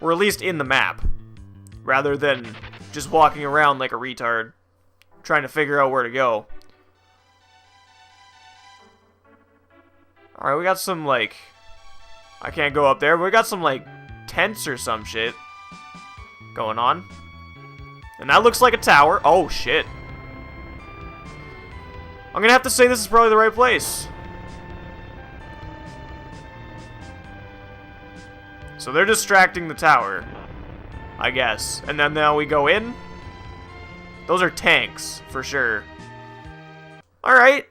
We're at least in the map. Rather than just walking around like a retard. Trying to figure out where to go. Alright, we got some, like... I can't go up there, but we got some, like, tents or some shit going on. And that looks like a tower. Oh, shit. I'm gonna have to say this is probably the right place. So they're distracting the tower, I guess. And then now we go in. Those are tanks, for sure. Alright.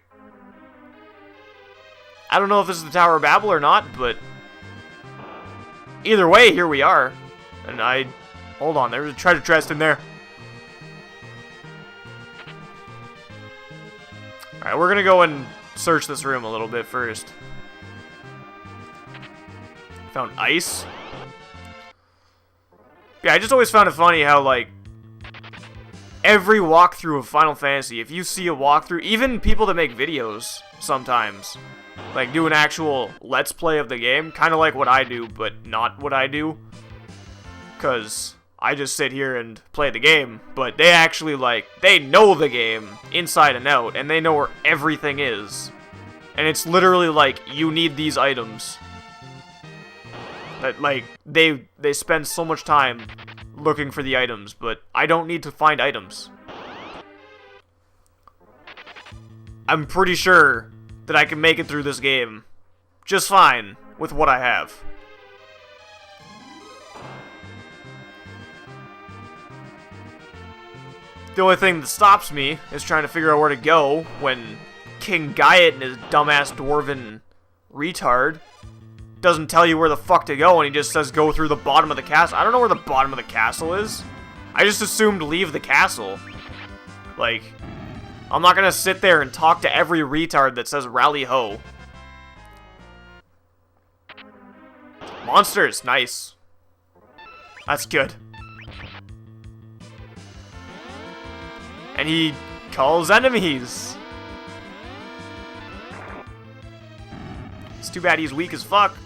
I don't know if this is the Tower of Babil or not, but... either way, here we are. And hold on, there's a treasure chest in there. Alright, we're gonna go and search this room a little bit first. Found ice. Yeah, I just always found it funny how, like, every walkthrough of Final Fantasy, if you see a walkthrough, even people that make videos sometimes, like, do an actual Let's Play of the game, kind of like what I do, but not what I do. Because I just sit here and play the game, but they actually, like, they know the game inside and out, and they know where everything is. And it's literally like, you need these items. That, like, they spend so much time looking for the items, but I don't need to find items. I'm pretty sure that I can make it through this game just fine with what I have. The only thing that stops me is trying to figure out where to go when King Gaiet and his dumbass dwarven retard doesn't tell you where the fuck to go, and he just says go through the bottom of the castle. I don't know where the bottom of the castle is. I just assumed leave the castle. Like, I'm not gonna sit there and talk to every retard that says rally ho. Monsters, nice. That's good. And he calls enemies. It's too bad he's weak as fuck.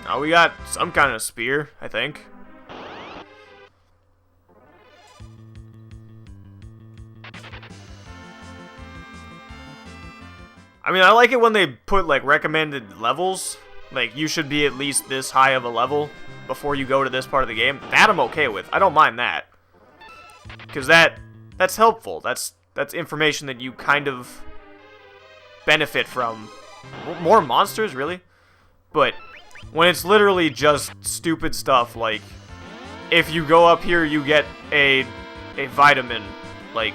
Oh, we got some kind of spear, I think. I mean, I like it when they put, like, recommended levels. Like, you should be at least this high of a level before you go to this part of the game. That I'm okay with. I don't mind that. Because that's helpful. That's information that you kind of benefit from. More monsters, really? But when it's literally just stupid stuff, like, if you go up here, you get a vitamin. Like,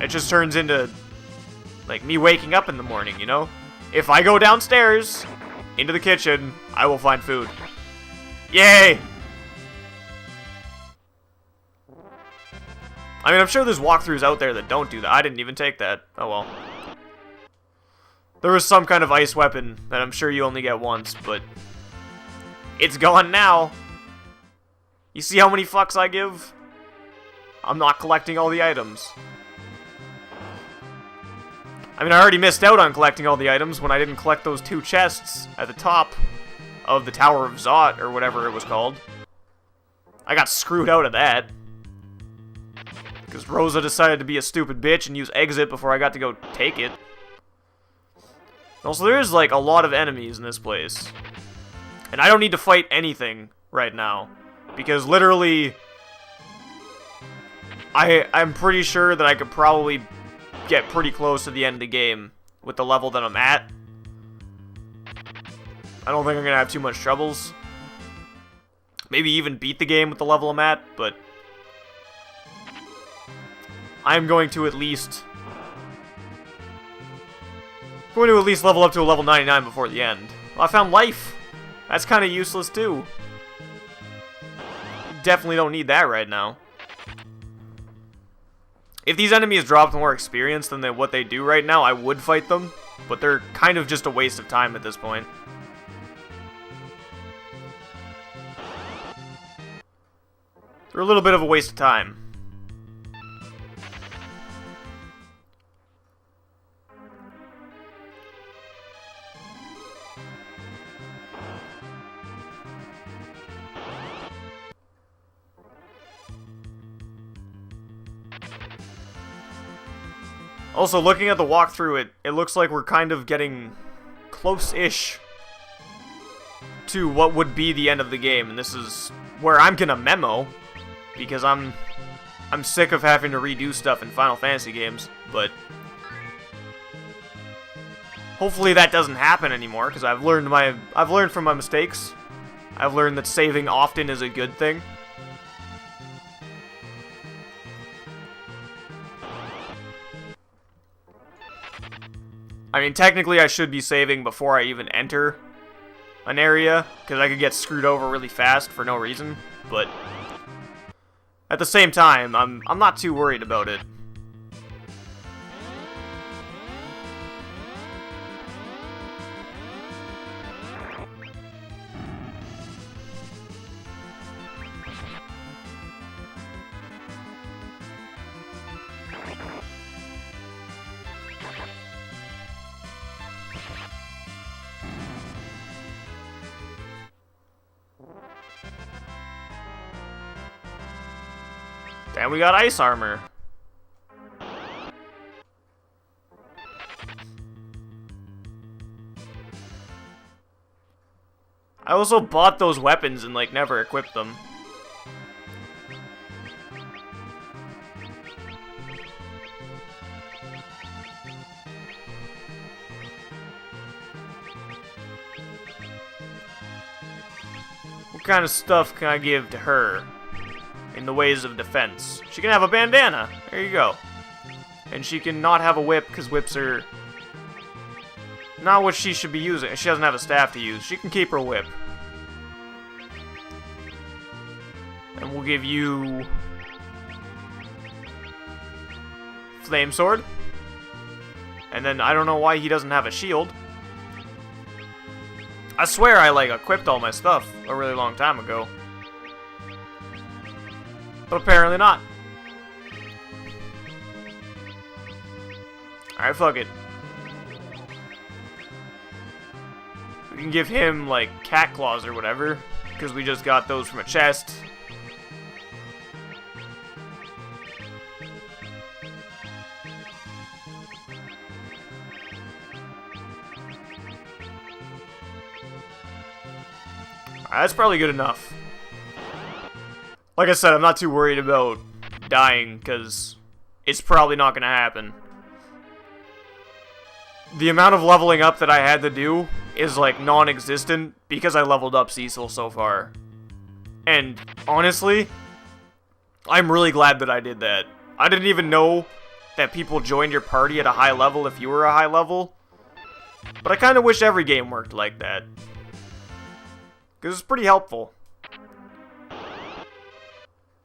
it just turns into, like, me waking up in the morning, you know? If I go downstairs into the kitchen, I will find food. Yay! I mean, I'm sure there's walkthroughs out there that don't do that. I didn't even take that. Oh well. There was some kind of ice weapon that I'm sure you only get once, but it's gone now. You see how many fucks I give? I'm not collecting all the items. I mean, I already missed out on collecting all the items when I didn't collect those 2 chests at the top of the Tower of Zot, or whatever it was called. I got screwed out of that. Because Rosa decided to be a stupid bitch and use exit before I got to go take it. Also, there's, like, a lot of enemies in this place. And I don't need to fight anything right now. Because literally, I'm pretty sure that I could probably get pretty close to the end of the game with the level that I'm at. I don't think I'm gonna have too much troubles. Maybe even beat the game with the level I'm at, but I'm going to at least level up to a level 99 before the end. Well, I found life. That's kind of useless too. Definitely don't need that right now. If these enemies dropped more experience than what they do right now, I would fight them. but they're kind of just a waste of time at this point. They're a little bit of a waste of time. Also, looking at the walkthrough, it looks like we're kind of getting close-ish to what would be the end of the game, and this is where I'm gonna memo, because I'm sick of having to redo stuff in Final Fantasy games, but hopefully that doesn't happen anymore, because I've learned from my mistakes. I've learned that saving often is a good thing. I mean, technically I should be saving before I even enter an area, because I could get screwed over really fast for no reason, but at the same time, I'm not too worried about it. And we got ice armor. I also bought those weapons and, like, never equipped them. What kind of stuff can I give to her in the ways of defense? She can have a bandana. There you go. And she can not have a whip, because whips are not what she should be using. She doesn't have a staff to use. She can keep her whip. And we'll give you flame sword. And then I don't know why he doesn't have a shield. I swear I, like, equipped all my stuff a really long time ago. But apparently not. Alright, fuck it. We can give him, like, cat claws or whatever, because we just got those from a chest. Alright, that's probably good enough. Like I said, I'm not too worried about dying, because it's probably not going to happen. The amount of leveling up that I had to do is, like, non-existent, because I leveled up Cecil so far. And, honestly, I'm really glad that I did that. I didn't even know that people joined your party at a high level if you were a high level. But I kind of wish every game worked like that, because it's pretty helpful.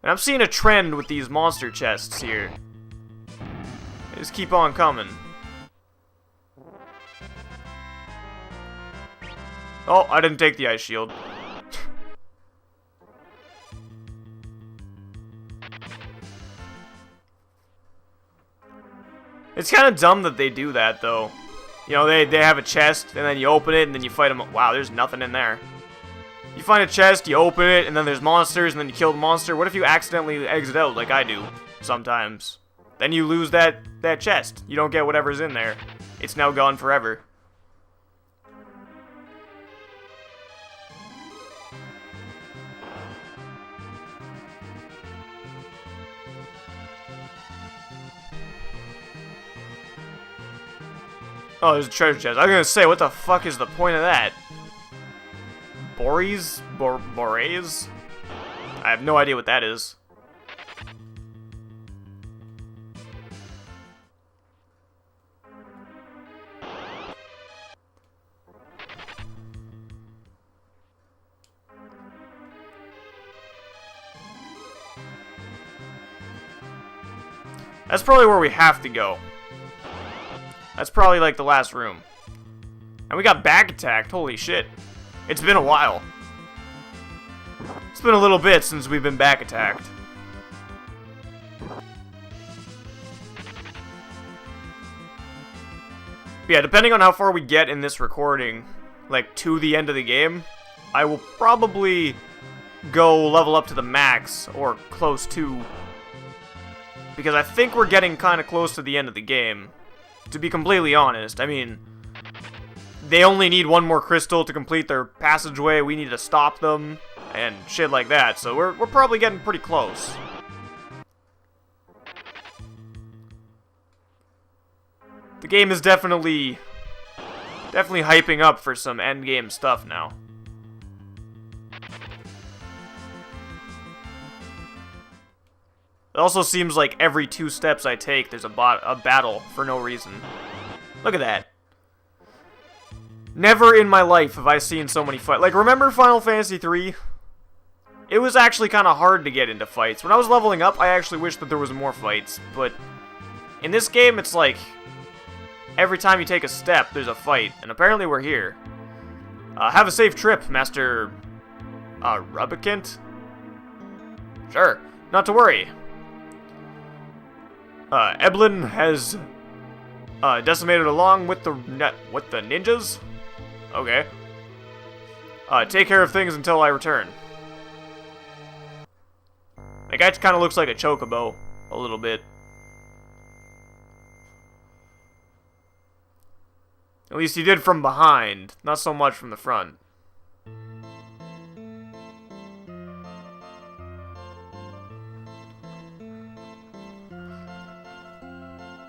And I'm seeing a trend with these monster chests here. They just keep on coming. Oh, I didn't take the ice shield. It's kind of dumb that they do that, though. You know, they have a chest, and then you open it, and then you fight them. Wow, there's nothing in there. You find a chest, you open it, and then there's monsters, and then you kill the monster. What if you accidentally exit out, like I do sometimes? Then you lose that chest. You don't get whatever's in there. It's now gone forever. Oh, there's a treasure chest. I was gonna say, what the fuck is the point of that? Borays? I have no idea what that is. That's probably where we have to go. That's probably like the last room. And we got back attacked. Holy shit. It's been a while. It's been a little bit since we've been back attacked. Yeah, depending on how far we get in this recording, like to the end of the game, I will probably go level up to the max, or close to, because I think we're getting kind of close to the end of the game, to be completely honest. I mean, they only need one more crystal to complete their passageway, we need to stop them, and shit like that, so we're probably getting pretty close. The game is definitely hyping up for some endgame stuff now. It also seems like every 2 steps I take, there's a battle for no reason. Look at that. Never in my life have I seen so many fights. Like, remember Final Fantasy III? It was actually kind of hard to get into fights. When I was leveling up, I actually wished that there was more fights. But in this game, it's like every time you take a step, there's a fight. And apparently we're here. Have a safe trip, Master Rubikint? Sure, not to worry. Eblin has decimated along with the ninjas. Okay. Take care of things until I return. That guy kind of looks like a chocobo, a little bit. At least he did from behind, not so much from the front.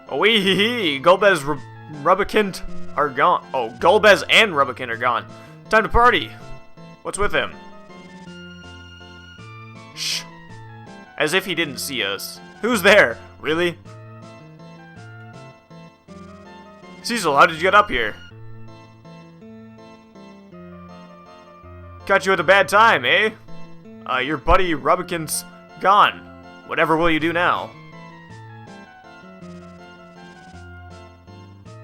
Oh, wee-hee-hee! Golbez Rubikint are gone. Oh, Golbez and Rubikint are gone. Time to party! What's with him? Shh. As if he didn't see us. Who's there? Really? Cecil, how did you get up here? Caught you at a bad time, eh? Your buddy Rubikint's gone. Whatever will you do now?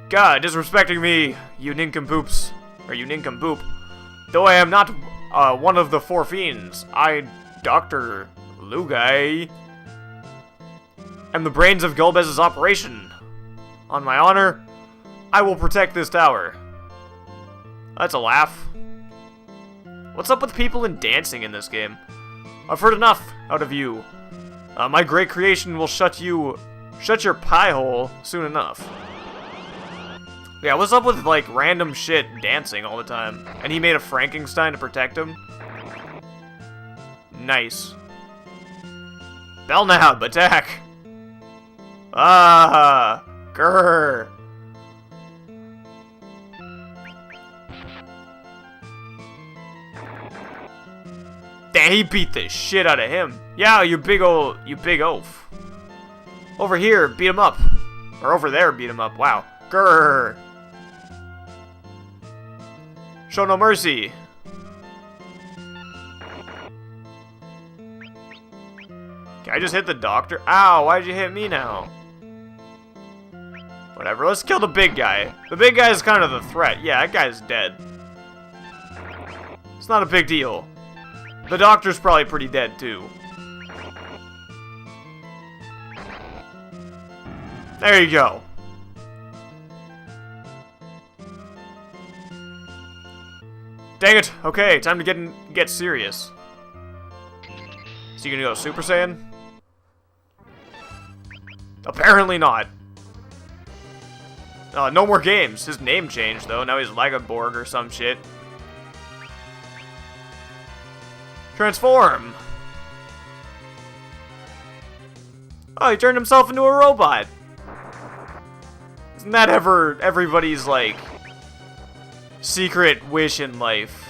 God, disrespecting me, you nincompoops. Or you nincompoop. Though I am not one of the 4 fiends, I, Dr. Lugai, am the brains of Golbez's operation. On my honor, I will protect this tower. That's a laugh. What's up with people and dancing in this game? I've heard enough out of you. My great creation will shut your pie hole soon enough. Yeah, what's up with, like, random shit dancing all the time? And he made a Frankenstein to protect him? Nice. Belknap, attack! Ah! Grrr! Damn, he beat the shit out of him. Yeah, you big oaf. Over here, beat him up. Or over there, beat him up. Wow. Grrr! Show no mercy. Can I just hit the doctor? Ow, why'd you hit me now? Whatever, let's kill the big guy. The big guy is kind of the threat. Yeah, that guy's dead. It's not a big deal. The doctor's probably pretty dead, too. There you go. Dang it! Okay, time to get serious. Is he gonna go Super Saiyan? Apparently not. No more games. His name changed, though. Now he's Legaborg or some shit. Transform! Oh, he turned himself into a robot! Isn't that ever everybody's, like, secret wish in life?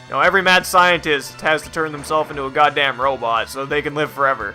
You know, every mad scientist has to turn themselves into a goddamn robot so they can live forever.